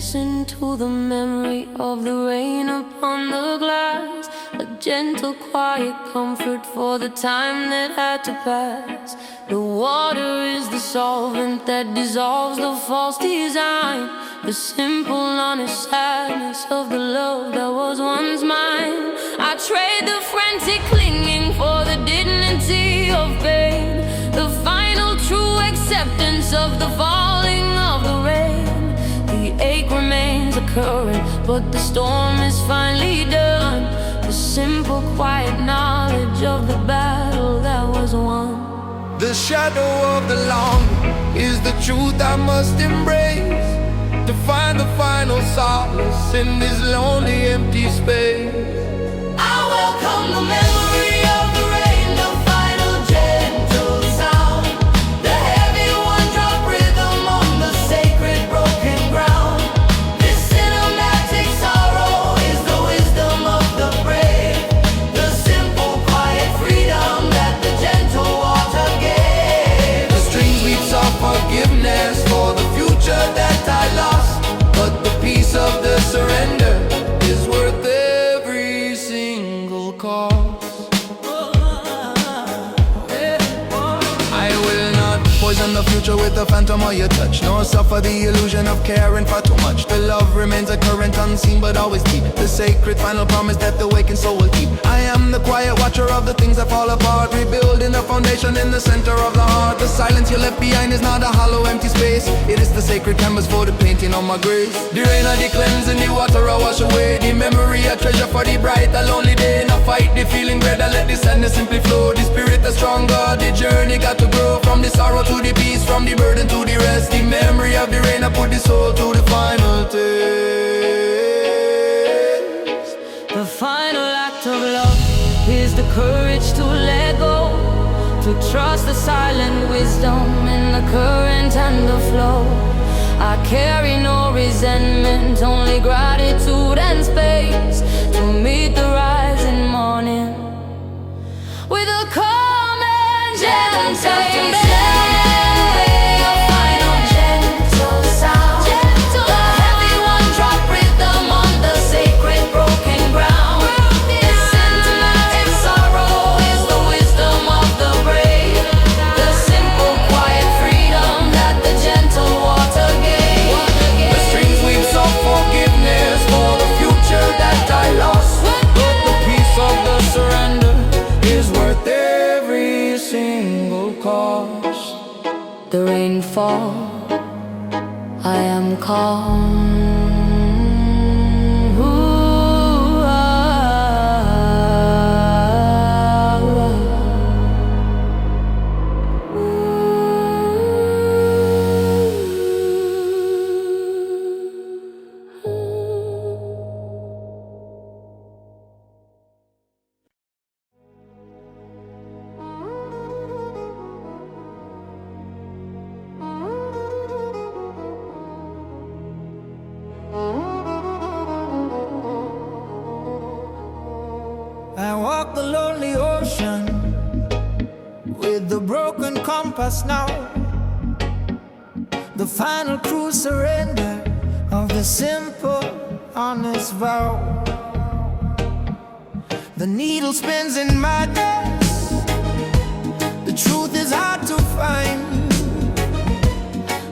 Listen to the memory of the rain upon the glass, a gentle, quiet comfort for the time that had to pass. The water is the solvent that dissolves the false design, the simple, honest sadness of the love that was once mine. I trade the frantic clinging for the dignity of pain, the final true acceptance of the falling of the rain. The ache remains a current, but the storm is finally done. The simple, quiet knowledge of the battle that was won. The shadow of the long is the truth I must embrace, to find the final solace in this lonely, empty space. I welcome the memory of the rain, the final gentle sound, the heavy one-drop rhythm on the sacred broken ground. This cinematic sorrow is the wisdom of the brave, the simple, quiet freedom that the gentle water gave. The strings weeps of forgiveness for the future that I lost, but the peace of the surrender is worth every single cost. I will not poison the future with the phantom of your touch, nor suffer the illusion of caring for too much. The love remains a current, unseen but always deep, the sacred final promise that the wakened soul will keep. I am the quiet watcher of the things that fall apart, rebuilding the foundation in the center of the heart. The silence you left behind is not a hollow, empty space. It is the sacred canvas for the painting on my grace. The rain of the cleansing, the water I wash away, the memory I treasure for the bright, a lonely day. Not fight the feeling greater, let the sadness simply flow. The spirit is stronger, the journey got to grow, from the sorrow to the peace, from the burden to the rest. The memory of the rain, I put the soul to the final taste. The final act of love is the courage to let go, to trust the silent wisdom in the current and the flow. I carry no resentment, only gratitude and space, to meet the rising morning with a calm and gentle. The rain falls, I am calm. I walk the lonely ocean with the broken compass now, the final true surrender of the simple, honest vow. The needle spins in madness, the truth is hard to find,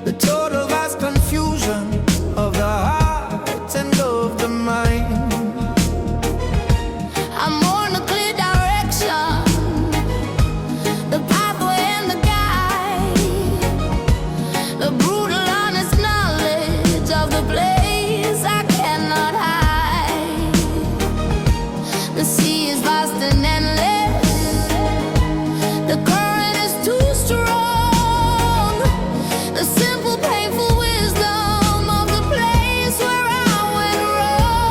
the total vast confusion of the heart and of the mind. I'm on a clear direction, the pathway and the guide, the brutal, honest knowledge of the place I cannot hide. The sea is vast and endless, the current is too strong, the simple, painful wisdom of the place where I went wrong.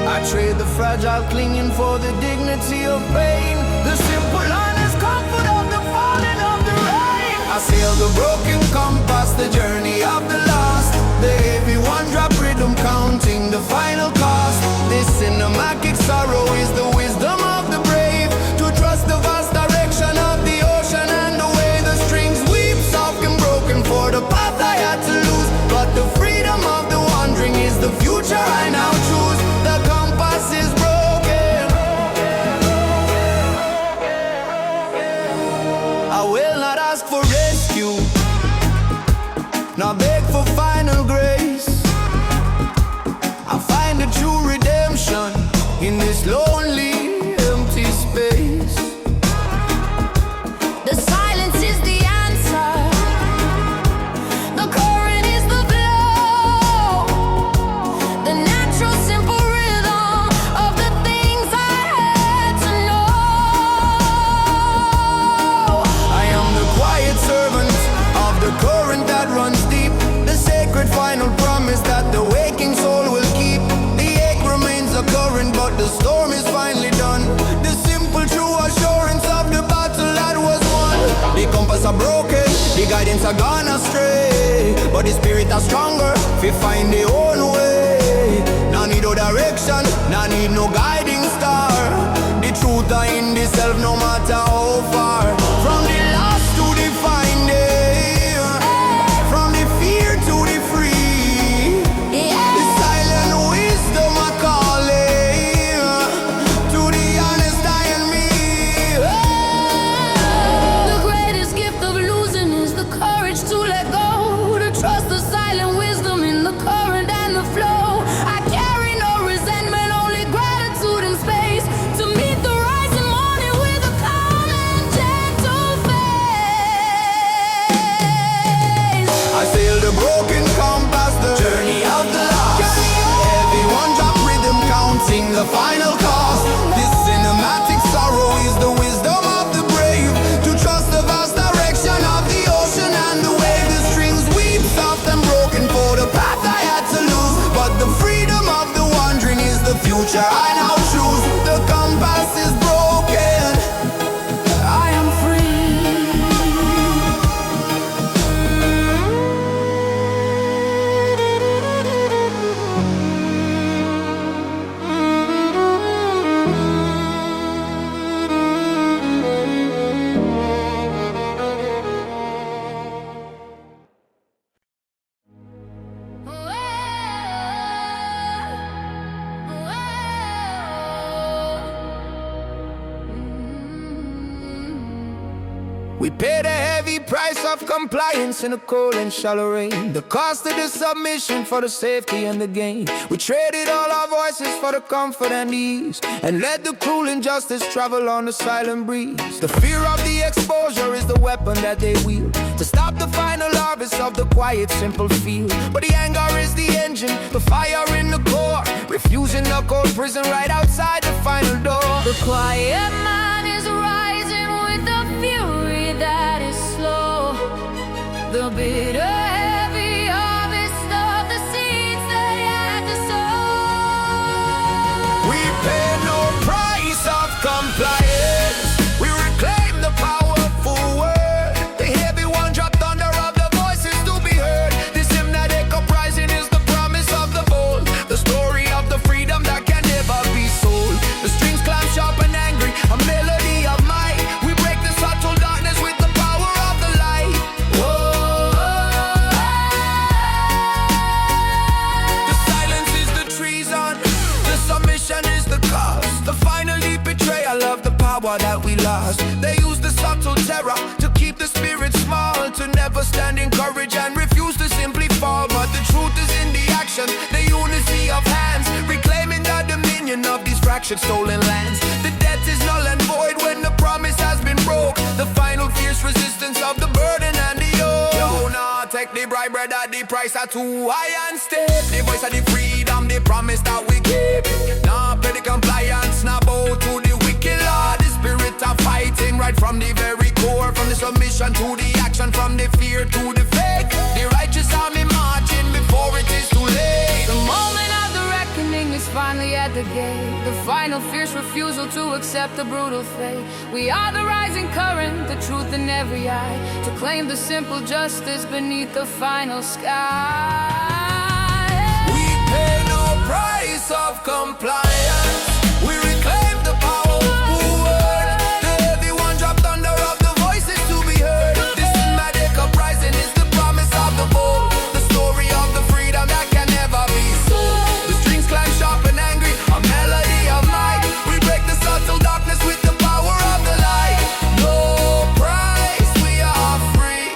I trade the fragile clinging for the dignity of pain, the simple, honest comfort of the falling of the rain. I sail the broken compass, the journey of the lost, the heavy one-drop rhythm counting the final cost. This cinematic sorrow is the wisdom of the brave, to trust the vast direction of the ocean and the way the strings weep soft and broken for the path I had to lose. few. Now beg for final grace. I find a true redemption in this lonely, empty space. The silence is the answer. The current is the flow. The natural, simple rhythm of the things I had to know. I am the quiet servant of the current that runs deep. The sacred final promise that the waking soul will keep. The ache remains a current, but the storm is finally done. The simple true assurance of the battle that was won. The compass are broken, the guidance are gone astray, but the spirit are stronger, we find their own way. No need no direction, no need no guiding star. The truth are in the self no matter how far. From the lost to the finding, from the fear to the free. The silent wisdom I calling to the honest I and me. The greatest gift of losing is the courage to let go. To trust the silent wisdom in the current and the flow. I carry no resentment, only gratitude and space. To meet the rising morning with a calm and gentle face. I sail the broken compass, the journey of the lost. Everyone drop rhythm, counting the final cost. This cinematic sorrow is the wisdom of the brave. To trust the vast direction of the ocean and the wave. The strings weep soft and broken for the path I had to lose, but the freedom of the wandering is the future I now choose. The compass is broken, I am free. We paid a heavy price of compliance in the cold and shallow rain. The cost of the submission for the safety and the gain. We traded all our voices for the comfort and ease, and let the cruel injustice travel on the silent breeze. The fear of the exposure is the weapon that they wield to stop the final harvest of the quiet, simple field. But the anger is the engine, the fire in the core, refusing the cold prison right outside the final door. The quiet man is rising with the fury that is slow. The bitter, heavy harvest of the seeds they had to sow. We pay no price of compliance. We reclaim the powerful word. The heavy one dropped thunder of the voices to be heard. This hymnatic uprising is the promise of the bold, the story of the freedom that can never be sold. The strings climb sharp and angry, a melody of might. We break the subtle darkness with the power of the light. Whoa. The silence is the treason, the submission is the cost, the final deep betrayal of the power that we lost. They use the subtle terror to keep the spirit small, to never stand in courage and refuse to simply fall. But the truth is in the action, the unity of hands, reclaiming the dominion of these fractured stolen lands. The debt is null and void when the promise has been broke. The final fierce resistance of the burden and the yoke. Yo, nah, take the bribe, brother, the price are too high and steep. The voice of the freedom, the promise that we keep. Nah, pay the compliance, nah, bow to the wicked Lord. The spirit of fighting right from the very core, from the submission to the action, from the fear to the faith. The righteous army marching before it is too late. The moment of the reckoning is finally at the gate. The final fierce refusal to accept the brutal fate. We are the rising current, the truth in every eye, to claim the simple justice beneath the final sky. We pay no price of compliance. We reclaim the powerful word. The heavy one dropped thunder of the voices to be heard. This cinematic uprising is the promise of the bold, the story of the freedom that can never be sold. The strings climb sharp and angry, a melody of might. We break the subtle darkness with the power of the light. No price, we are free.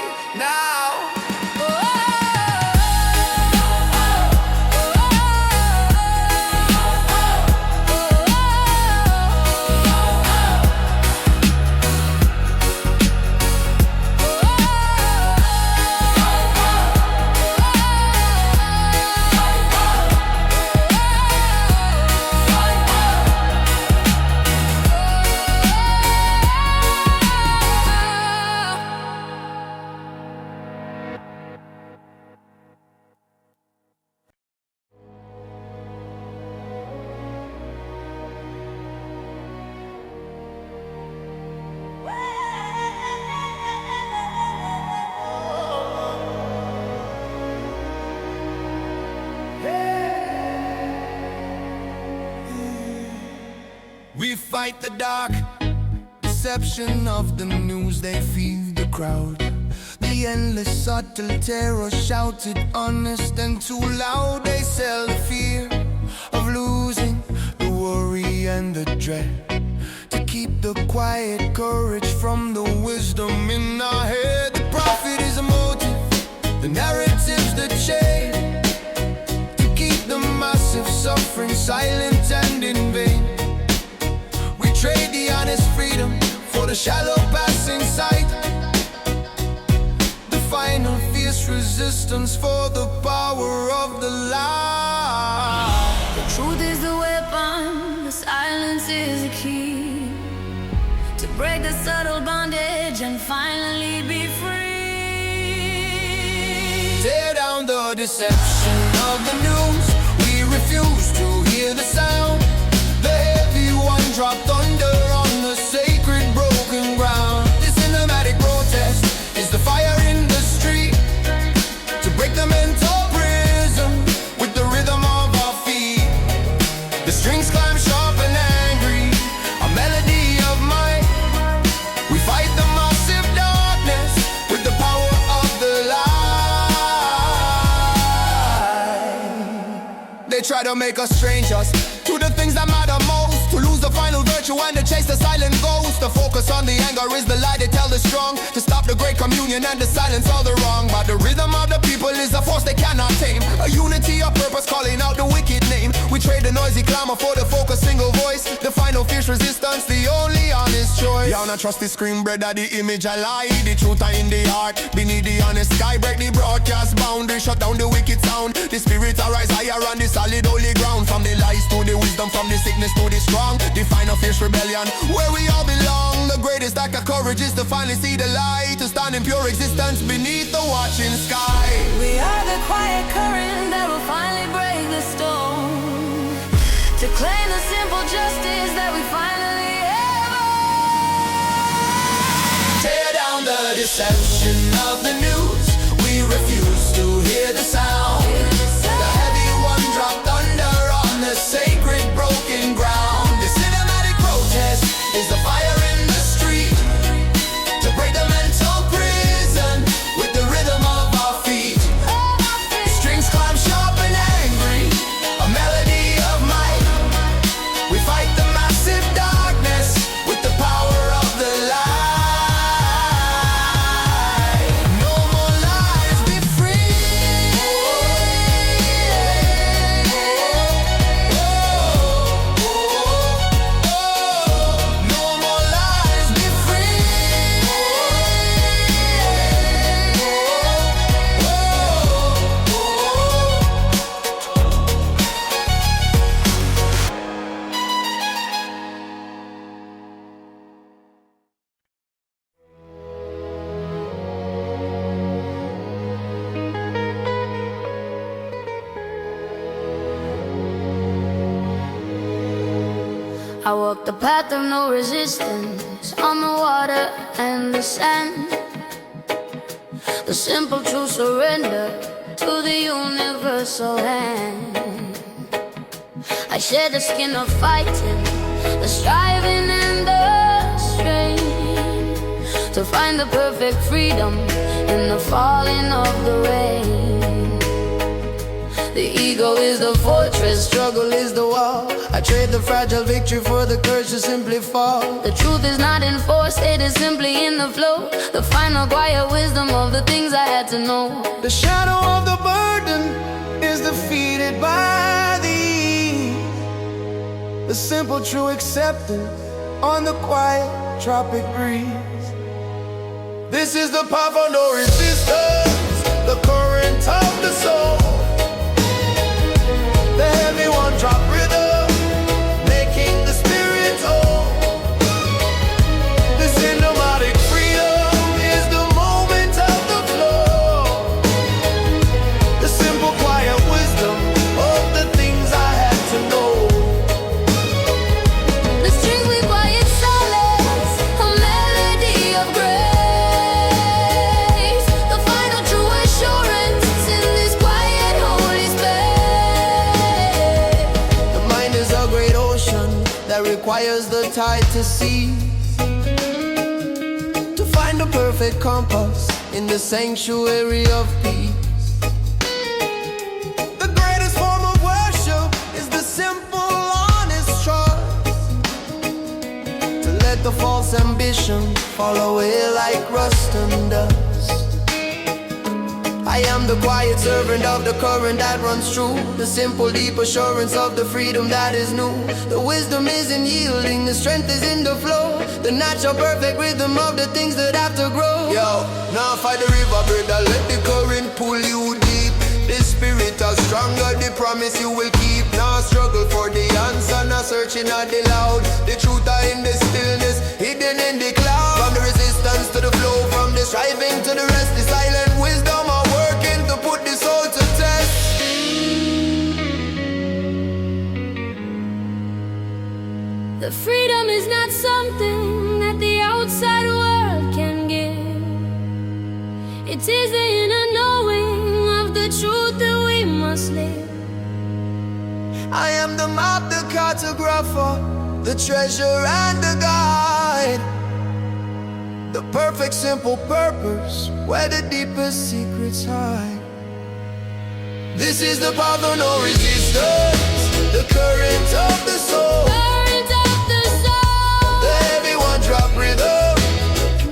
fight the dark deception of the news, they feed the crowd. The endless subtle terror shouted honest and too loud. They sell the fear of losing, the worry and the dread, to keep the quiet courage from the wisdom in our head. The prophet is a motive, the narratives that shade, to keep the massive suffering silent and in vain. We trade the honest freedom for the shallow passing sight, the final fierce resistance for the power of the lie. The truth is the weapon, the silence is the key, to break the subtle bondage and finally be free. Tear down the deception of the news, we refuse to hear the sound. The heavy one dropped thunder on the sacred broken ground. The cinematic protest is the fire in the street, to break the mental prison with the rhythm of our feet. The strings climb sharp and angry, a melody of might. We fight the massive darkness with the power of the light. They try to make us strangers to the things that matter most, to lose the final virtue and to chase the silent ghost. The focus on the anger is the lie they tell the strong, to stop the great communion and to silence all the wrong. But the rhythm of the people is a force they cannot tame, a unity of purpose calling out the wicked name. We trade the noisy clamor for the focused single voice, the final fierce resistance, the only honest choice. Y'all not trust the screen, brother, the image I lie. The truth are in the heart, beneath the honest sky. Break the broadcast boundary, shut down the wicked sound. The spirits arise higher on the solid holy ground. From the lies to the wisdom, from the sickness to the strong, the final fierce rebellion where we all belong. The greatest act of courage is to finally see the light, to stand in pure existence beneath the watching sky. We are the quiet current that will finally break the storm, to claim the simple justice that we finally have. Tear down the deception of the news, we refuse to hear the sound. The heavy one dropped thunder on the sacred broken ground. The cinematic protest is the fire in the street, to break the mental prison with the rhythm of our feet. Strings climb sharp and angry, a melody of might. We fight the massive darkness with the power of the light. No more lies, be free. No more lies, be free. I walk the path of no resistance, on the water and the sand. The simple true surrender to the universal hand. I shed the skin of fighting, the striving and the strain, to find the perfect freedom in the falling of the rain. The ego is the fortress, struggle is the wall. I trade the fragile victory for the courage to simply fall. The truth is not enforced, it is simply in the flow, the final quiet wisdom of the things I had to know. The shadow of the burden is defeated by the ease. The simple true acceptance on the quiet tropic breeze. This is the path of no resistance, the current of the soul. The heavy one drop rhythm, making the spirit whole. The cinematic freedom is the moment of the flow, the simple quiet wisdom of the things I had to know. The strings we quiet silence, a melody of grace. The final truth requires the tide to cease, to find the perfect compass in the sanctuary of peace. The greatest form of worship is the simple, honest trust, to let the false ambition fall away like rust and dust. I am the quiet servant of the current that runs true, the simple deep assurance of the freedom that is new. The wisdom is in yielding, the strength is in the flow, the natural perfect rhythm of the things that have to grow. Yo, now fight the river, brother, let the current pull you deep. The spirit is stronger, the promise you will keep. Now struggle for the answer, now searching at the loud. The truth are in the stillness, hidden in the cloud. From the resistance to the flow, from the striving to the rest, the silent wisdom are working to put the soul to test. The freedom is not something that the outside world can give. It is the inner knowing of the truth that we must live. I am the map, the cartographer, the treasure and the guide, the perfect simple purpose where the deepest secrets hide. This is the path of no resistance, the current of the soul, Current of the soul, the heavy one drop rhythm,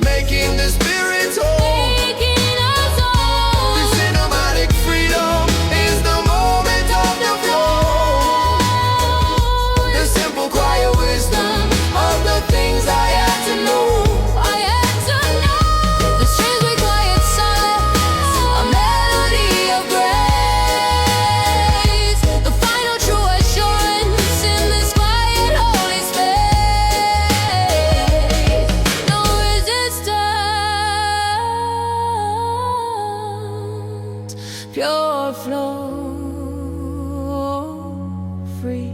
making the spirit whole. taking us home. The cinematic freedom is the moment of the flow, the simple quiet wisdom of the things I had to know. I had to know. The strings we quiet silence, a melody of grace, the final true assurance in this quiet holy space. No resistance, pure flow, free.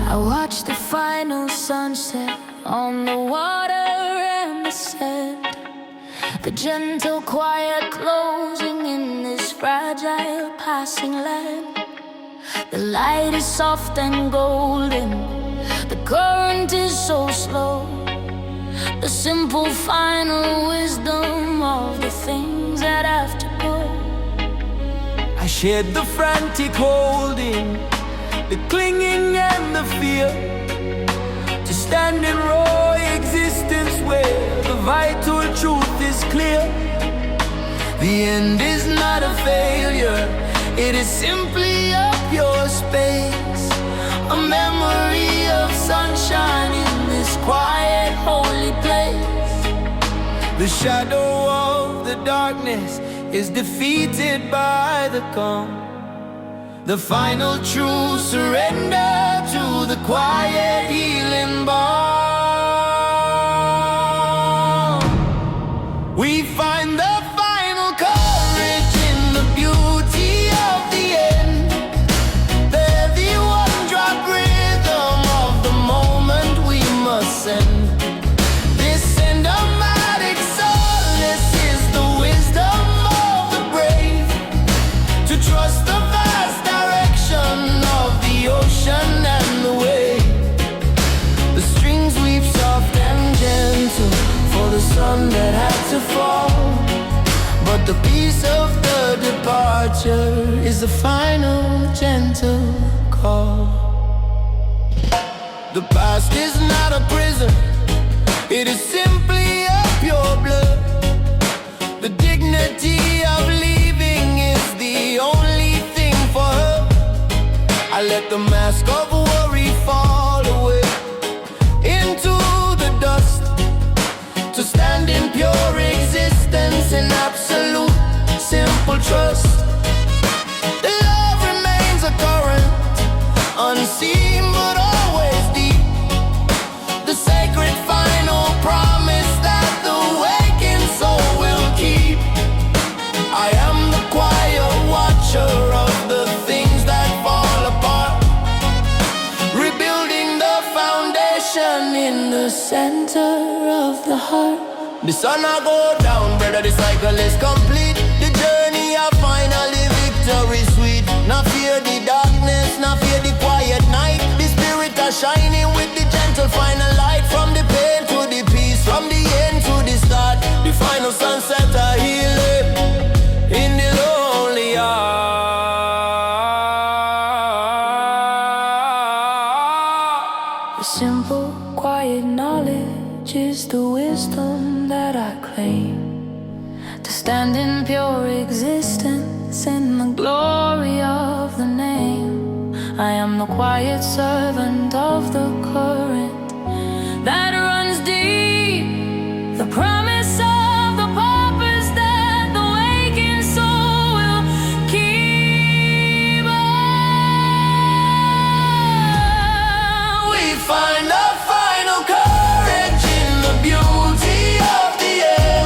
I watched the final sunset on the water and the sand, the gentle quiet closing in this fragile passing land. The light is soft and golden, the current is so slow, the simple final wisdom of the things that have to go. I shared the frantic holding, the clinging and the fear, to stand in raw existence where the vital truth is clear. The end is not a failure, it is simply a pure space, a memory of sunshine in this quiet holy place. The shadow of the darkness is defeated by the calm, the final true surrender to the quiet healing balm. We find the final courage in the beauty of the end, the heavy one drop rhythm of the moment we must send. This cinematic solace is the wisdom of the brave, to trust the vast direction of the ocean and the wave. The strings weave soft and gentle for the sun that had to fall, but the peace of the departure is the final gentle call. The past is not a prison, it is simply a pure blood. The dignity of leaving is the only thing for her. I let the mask of worry fall away into the dust, to stand in pure existence in absolute simple trust. The love remains a current, unseen but always deep. The sacred final promise that the waking soul will keep. I am the quiet watcher of the things that fall apart, rebuilding the foundation in the center of the heart. The sun I go down, brother, the cycle is complete. The journey of finally victory sweet. Not fear the darkness, not fear the quiet night. The spirit are shining with the gentle final light. From the pain to the peace, from the end to the start. The final sunset are healing in the lonely heart. The simple, quiet knowledge is the wisdom that I claim, to stand in pure existence in the glory of the name. I am the quiet servant of the current that runs deep, the promise of the purpose that the waking soul will keep. We find a final courage in the beauty of the air.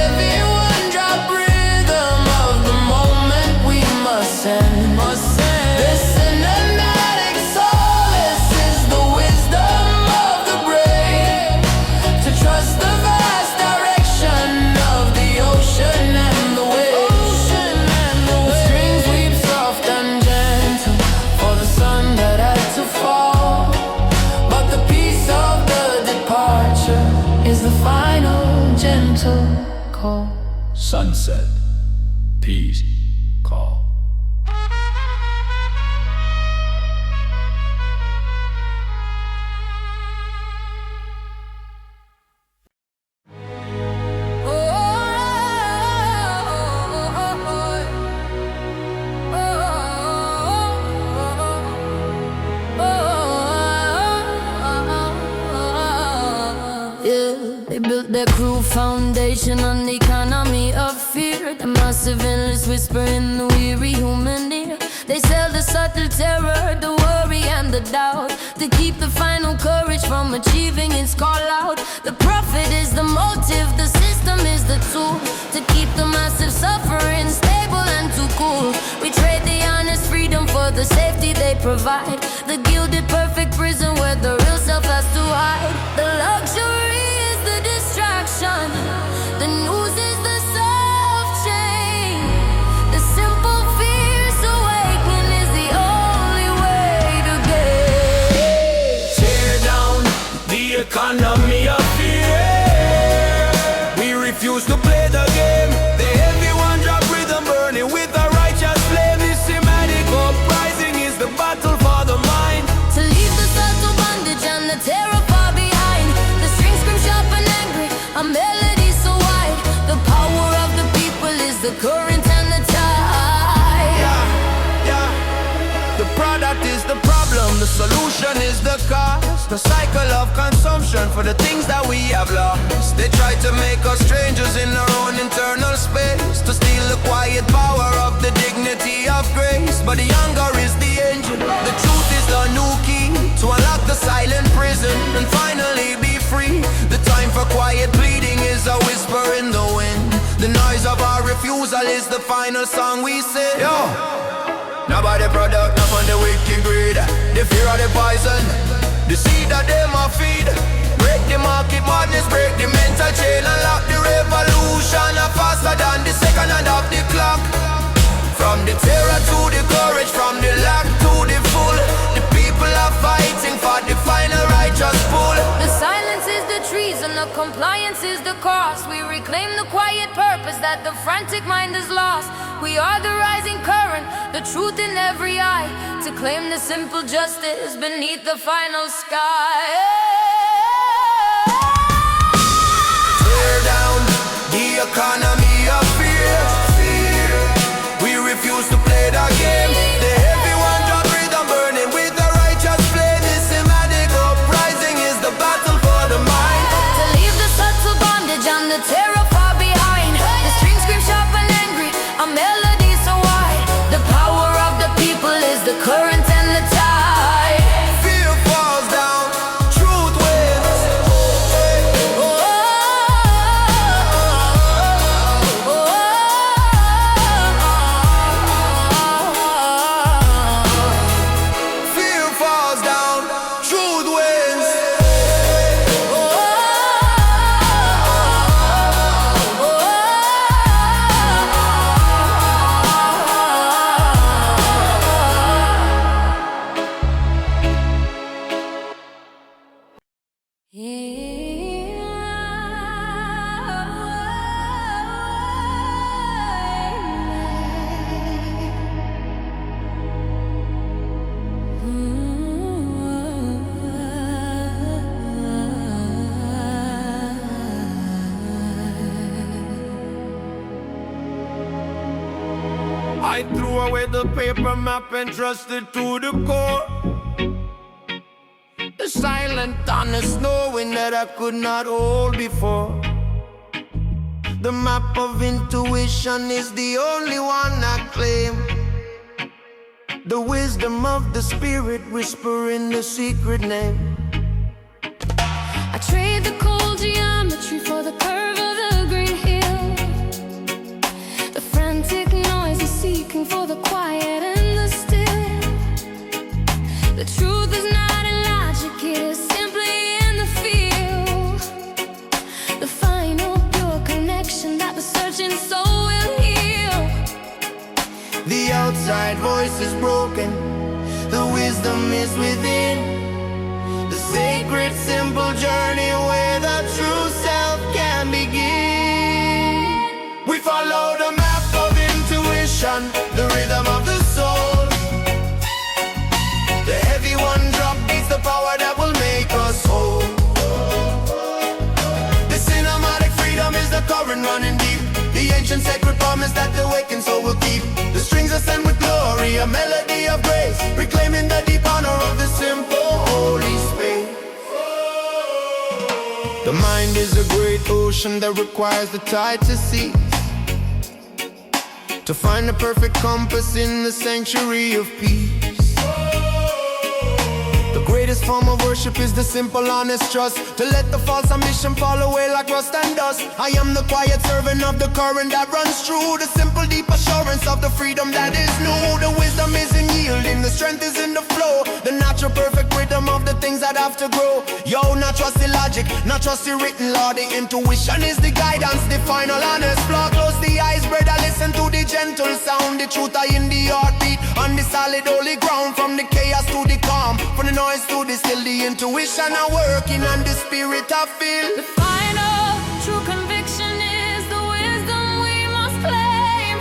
Everyone drop rhythm of the moment we must send. The cinematic solace is the wisdom of the brave, to trust the vast direction of the ocean and the waves. The strings weep soft and gentle for the sun that had to fall, but the peace of the departure is the final gentle call. Sunset, peace, call. They built their cruel foundation on the economy of fear, the massive endless whisper in the weary human ear. They sell the subtle terror, the worry and the doubt, to keep the final courage from achieving its call out. The profit is the motive, the system is the tool, to keep the massive suffering stable and too cool. We trade the honest freedom for the safety they provide, the gilded perfect prison where the real self has to hide. The luxury is the distraction, the news is the soft chain. The simple fierce awakening is the only way to get. Tear down the economy of fear. We refuse to play the game. The heavy one drop rhythm burning with a righteous flame. This semantic uprising is the battle for the mind, To leave the subtle bondage and the terror far behind. The strings scream sharp and angry, a melody so wide. The power of the people is the current and the tide. yeah. The product is the problem, the solution is the cause. The cycle of consumption for the things that we have lost. They try to make us strangers in our own internal space, to steal the quiet power of the dignity of grace. But the hunger is the engine, the truth is the new key, to unlock the silent prison and finally be free. The time for quiet pleading is a whisper in the wind. The noise of our refusal is the final song we sing. Yo! Nobody product, not on the wicked greed. The fear of the poison, the seed that them a feed. Break the market madness, break the mental chain, unlock the revolution faster than the second hand of the clock. From the terror to the courage, from the lack to the full, the people are fighting for the final righteous pull. The silence is the treason no compliance is the cost. We reclaim the quiet purpose that the frantic mind has lost. We are the rising current, the truth in every eye, to claim the simple justice beneath the final sky. Tear down the economy of fear. We refuse to play the game. The heavy one drop rhythm burning with the righteous flame. This Sinematic uprising is the battle for the mind. To leave the subtle bondage and the terror far behind. The strings scream sharp and angry, a melody so wide. The power of the people is the current and the tide. Fear falls down, truth wins. Fear falls down, truth wins. I threw away the paper map and trusted to the core. The silent honest knowing that I could not hold before. The map of intuition is the only one I claim. The wisdom of the spirit whispering the secret name. I trade the cold geometry for the curve of the green hill. The frantic noise is seeking for the quiet and the still. The truth is not in logic, it is simply in the feel. The final pure connection that the searching soul will heal. The outside voice is broken, the wisdom is within. The sacred simple journey where the true self can begin. We follow the map of intuition, the rhythm of the soul. The heavy one drop beats the power that will make us whole. The cinematic freedom is the current running deep. The ancient sacred promise that the wakened soul will keep. The strings ascend with glory, a melody of grace, reclaiming the deep honor of the simple holy space. The mind is a great ocean that requires the tide to cease, to find the perfect compass in the sanctuary of peace. The greatest form of worship is the simple honest trust, to let the false ambition fall away like rust and dust. I am the quiet servant of the current that runs true, the simple deep assurance of the freedom that is new. The wisdom is in yielding, the strength is in the flow, the natural perfect rhythm of the things that have to grow. Yo, not trust the logic, not trust the written law. The intuition is the guidance, the final honest flaw. Close the eyes, brother, listen to the gentle sound. The truth are in the heartbeat, on the solid holy ground. From the chaos to the calm, from the noise to the still, the intuition are working and the spirit I feel. The final true conviction is the wisdom we must claim.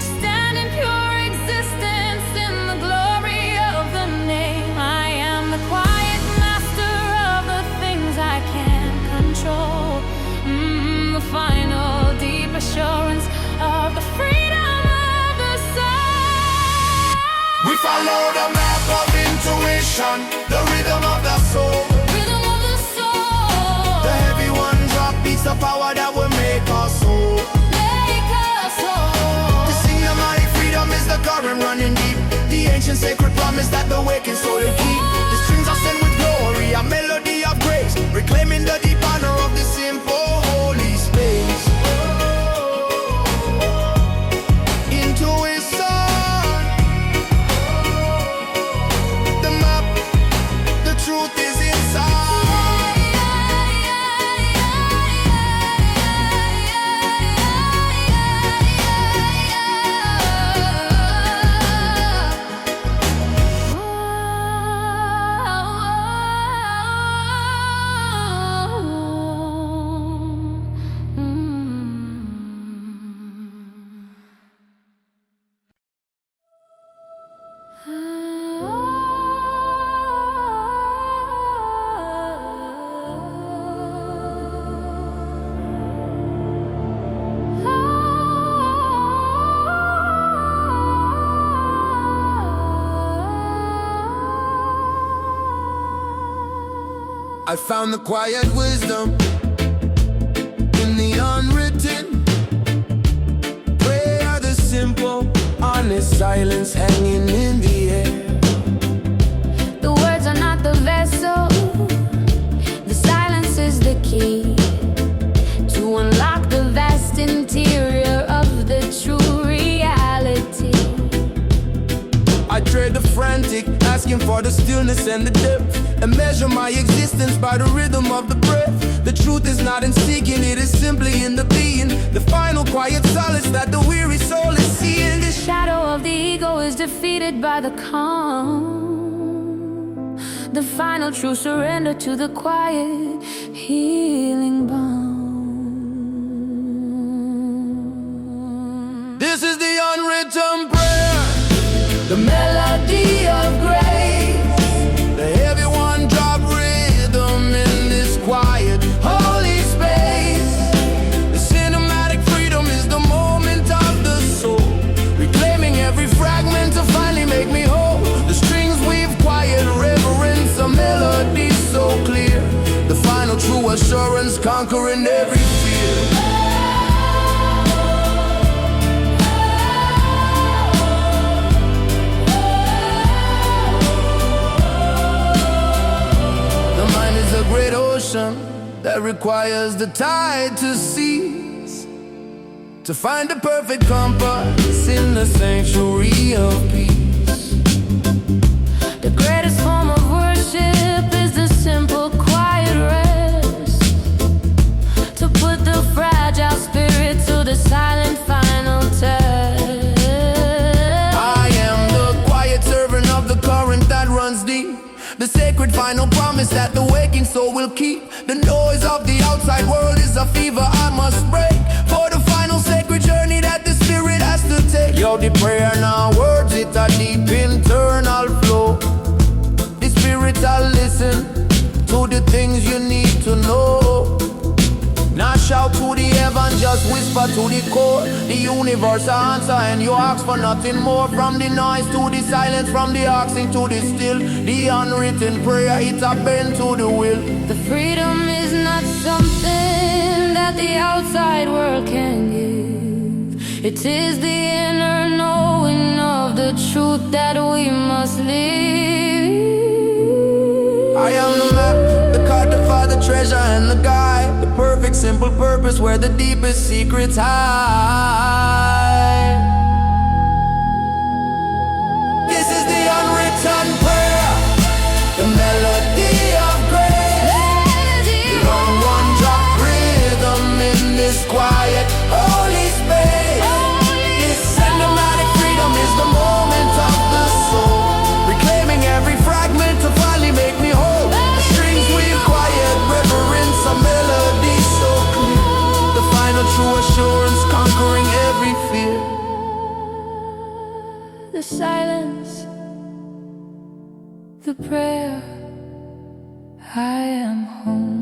Stand in pure existence in the glory of the name. I am the quiet master of the things I can't control. The final deep assurance of the freedom of the soul. We follow the map of intuition, the rhythm of the soul. Rhythm of the soul. The heavy one drop beats the power that will make us whole. Make us whole. The cinematic freedom is the current running deep. The ancient sacred promise that the wakened soul will keep. The strings are sent with glory, a melody of grace, reclaiming the deep honor of the simple holy space. Intuition, the map, the truth is inside. I found the quiet wisdom in the unwritten. Prayer, the simple, honest silence hanging in the air. The words are not the vessel, the silence is the key to unlock the vast interior of the true reality. I trade the frantic, asking for the stillness and the depth, and measure my existence by the rhythm of the breath. The truth is not in seeking, it is simply in the being, the final quiet solace that the weary soul is seeing. The shadow of the ego is defeated by the calm, the final true surrender to the quiet, healing balm. This is the unwritten prayer, The melody of grace, the heavy one-drop rhythm in this quiet, holy space. The cinematic freedom is the moment of the soul, reclaiming every fragment to finally make me whole. The strings weave quiet reverence, a melody so clear, the final true assurance conquering every fear. A great ocean that requires the tide to cease, to find the perfect compass in the sanctuary of peace. the greatest form of worship is the simple quiet rest, to put the fragile spirit to the silent final test. I am the quiet servant of the current that runs deep, the sacred final promise that the waking soul will keep. The noise of the outside world is a fever I must break, for the final sacred journey that the spirit has to take. Yo, the prayer now words, it a deep internal flow. The spirit will listen to the things you need to know. Not shout to the heaven, just whisper to the core. The universe answer and you ask for nothing more. From the noise to the silence, from the asking to the still. The unwritten prayer, it's a bend to the will. The freedom is not something that the outside world can give. It is the inner knowing of the truth that we must live. I am the map, the cartographer, the treasure and the guide, the perfect simple purpose where the deepest secrets hide. This is the unwritten prayer, the melody of grace, the one-drop rhythm in this quiet, holy space. This cinematic freedom is the moment of the soul, reclaiming every fragment to finally make me whole. The strings weave quiet reverence, a melody so clear, the final true assurance conquering every fear. The silence, the prayer, I am home.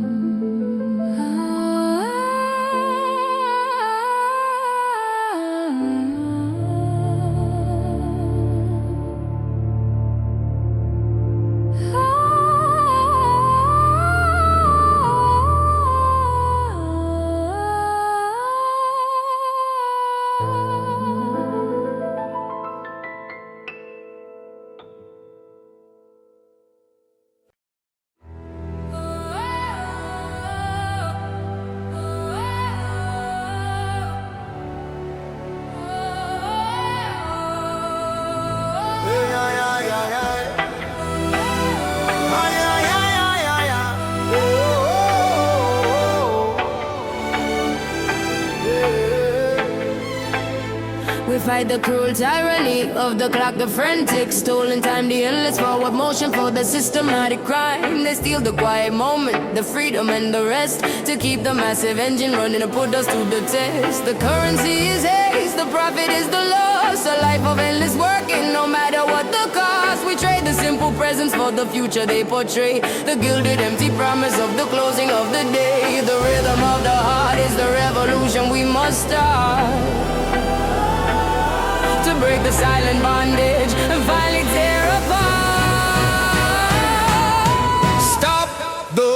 We fight the cruel tyranny of the clock, the frantic stolen time, the endless forward motion for the systematic crime. They steal the quiet moment, the freedom and the rest, to keep the massive engine running and put us to the test. The currency is haste, the profit is the loss, a life of endless working no matter what the cost. We trade the simple presence for the future they portray, the gilded empty promise of the closing of the day. The rhythm of the heart is the revolution we must start, to break the silent bondage and finally tear apart. Stop the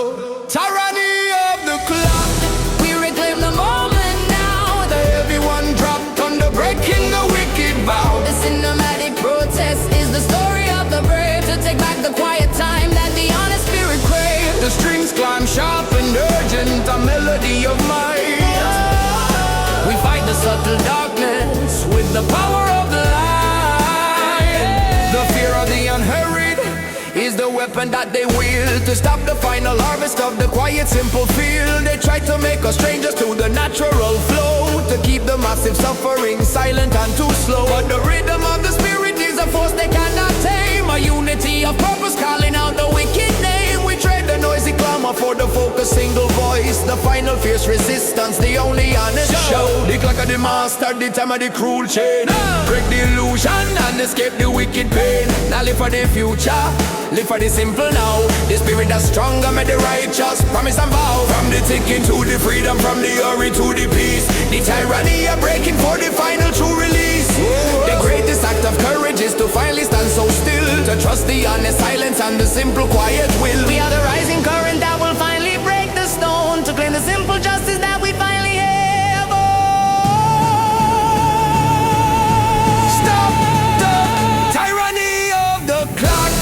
and that they will, to stop the final harvest of the quiet, simple field. They try to make us strangers to the natural flow, to keep the massive suffering silent and too slow. But the rhythm of the spirit is a force they cannot tame, a unity of purpose calling out the wicked name. We trade the noisy clamor for the focused single voice, the final fierce resistance, the only honest show. The clock of the master, the time of the cruel chain, break the illusion and escape the wicked pain. Now live for the future, live for the simple now. The spirit that's stronger, made the righteous promise and vow. From the ticking to the freedom, from the hurry to the peace, the tyranny are breaking for the final true release. The greatest act of courage is to finally stand so still, to trust the honest silence and the simple quiet will. We are the rising current that will finally break the stone, to claim the simple justice that we finally have. Oh. Stop the tyranny of the clock.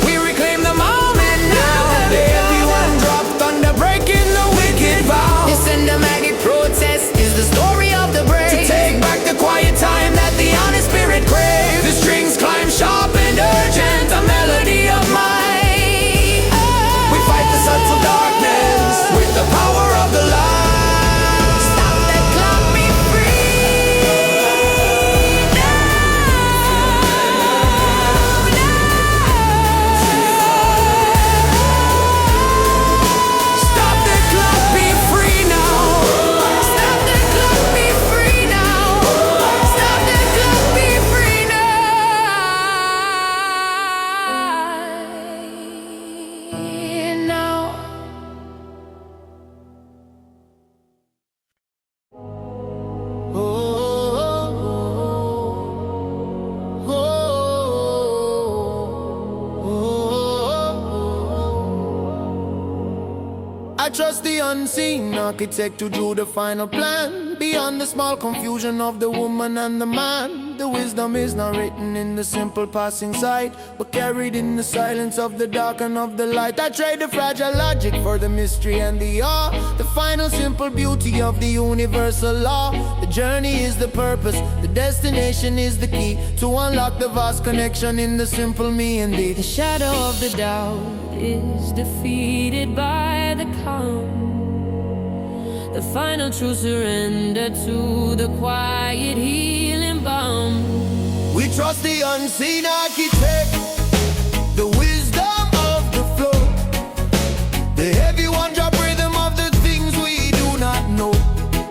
We reclaim the moment now. Everyone dropped under breaking the wicked vow. The cinematic protest is the story of the brave, To take back the quiet time that the honest spirit craves. The strings climb sharp and urgent, a melody of might. We fight the subtle darkness with the power of the light. stop the clock, be free Stop the clock, be free now. Stop the clock, be free now. Stop the clock, be free now. I trust the unseen architect who drew the final plan. Beyond the small confusion of the woman and the man, the wisdom is not written in the simple passing sight, but carried in the silence of the dark and of the light. I trade the fragile logic for the mystery and the awe, the final simple beauty of the universal law. The journey is the purpose, the destination is the key, to unlock the vast connection in the simple me and thee. The shadow of the doubt is defeated by the calm. The final true surrender to the quiet healing balm. We trust the unseen architect, the wisdom of the flow, the heavy one-drop rhythm of the things we do not know,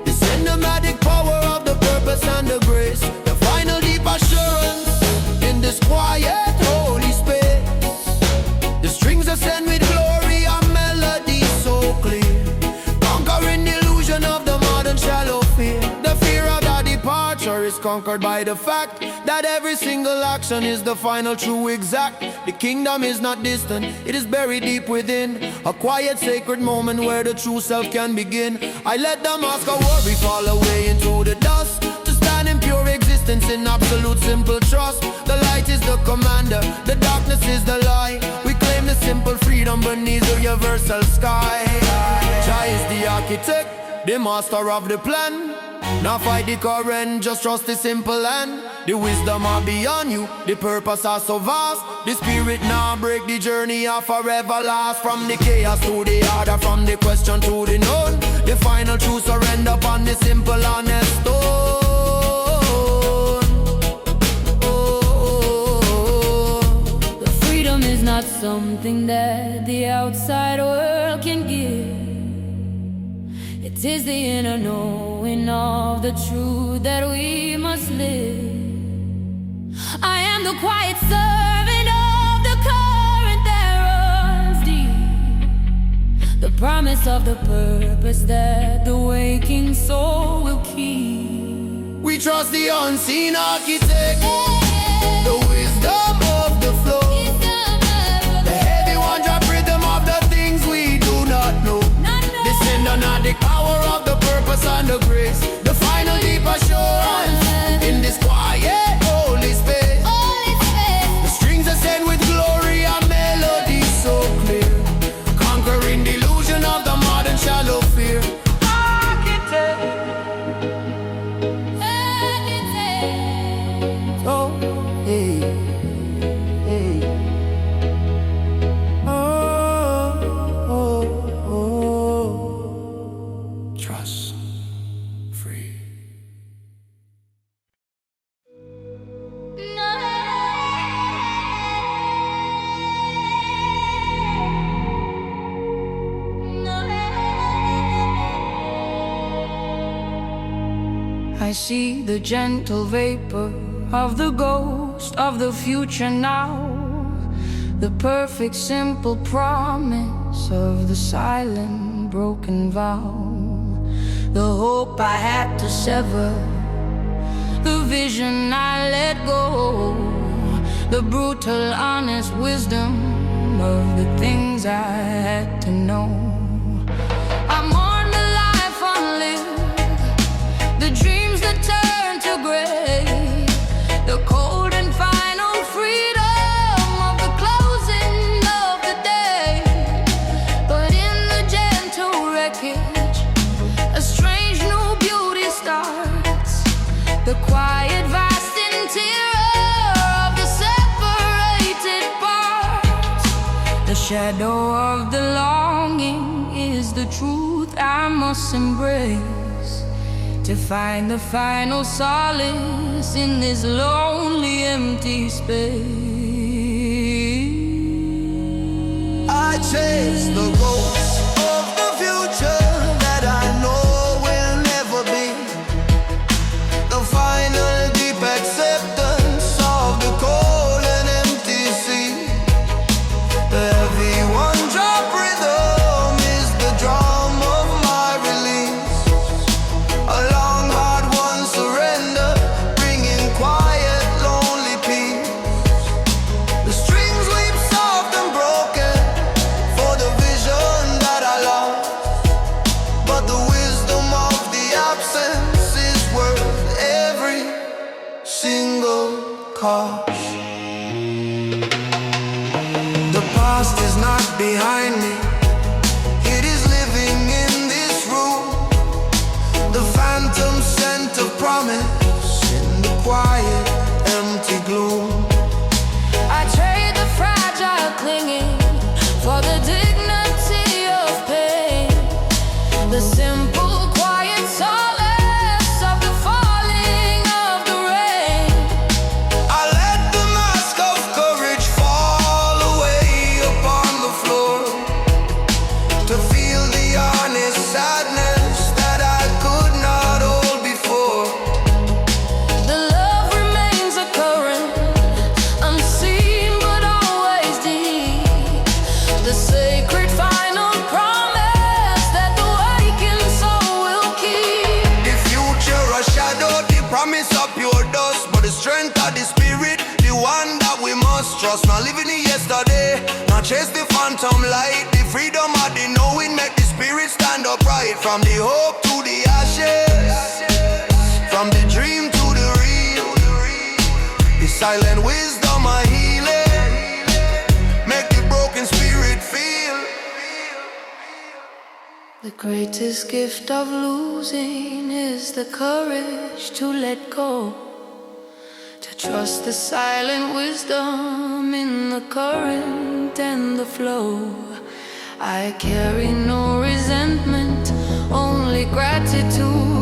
the cinematic power of the purpose and the grace, the final deep assurance in this quiet holy space. The strings ascend with glory and melody so clear, conquering the illusion of the modern shallow fear. The fear of the departure is conquered by the fact that every single action is the final true exact. The kingdom is not distant, it is buried deep within, a quiet sacred moment where the true self can begin. I let the mask of worry fall away into the dust, to stand in pure existence in absolute simple trust. The light is the commander, the darkness is the lie. We claim the simple freedom beneath the universal sky. Jah is the architect, the master of the plan. Now fight the current, just trust the simple hand. The wisdom are beyond you, the purpose are so vast. The spirit now break, the journey are forever last. From the chaos to the order, from the question to the known, the final truth surrender upon the simple honest stone. The freedom is not something that the outside world can give. It is the inner knowing of the truth that we must live. I am the quiet servant of the current that runs deep, the promise of the purpose that the waking soul will keep. We trust the unseen architect, the wisdom of the flow, the heavy one-drop rhythm of the things we do not know, the cinematic power of the purpose and the grace, the final deep assurance in this quiet holy space. The strings ascend with glory and melody so clear, conquering the illusion of the modern shallow fear. Architect, oh. I see the gentle vapor of the ghost of the future now, the perfect simple promise of the silent broken vow, the hope I had to sever, the vision I let go, the brutal honest wisdom of the things I had to know. I'm on the life unlived, the dreams that turn to gray, the cold and final freedom of the closing of the day. But in the gentle wreckage, a strange new beauty starts, the quiet vast interior of the separated parts. The shadow of the longing is the truth I must embrace, to find the final solace in this lonely empty space. I chase the ghosts of the future that I know will never be, the final deep acceptance of the cold and empty sea. The heavy one-drop rhythm is the drum of my release, a long hard one surrender, bringing quiet lonely peace. The strings weep soft and broken for the vision that I lost, but the wisdom of the absence is worth every single cost. The past is not behind me, it is living in this room, the phantom scent of promise in the quiet, empty gloom. I trade the fragile clinging for the dignity of pain, the simple quiet solace of the falling of the rain. I let the mask of courage fall away upon the floor, to feel the honest sadness that I could not hold before. The love remains a current, unseen but always deep, the sacred final promise that the wakened soul will keep. The future a shadow, the promise of pure dust, but the strength of the spirit, the one that we must trust. Not living in yesterday, not chase the phantom light, the freedom of the knowing make the spirit stand upright. From the hope to the ashes, from the dream to the real, the silent wisdom of healing, make the broken spirit feel. The greatest gift of losing is the courage to let go, to trust the silent wisdom in the current and the flow. I carry no resentment, only gratitude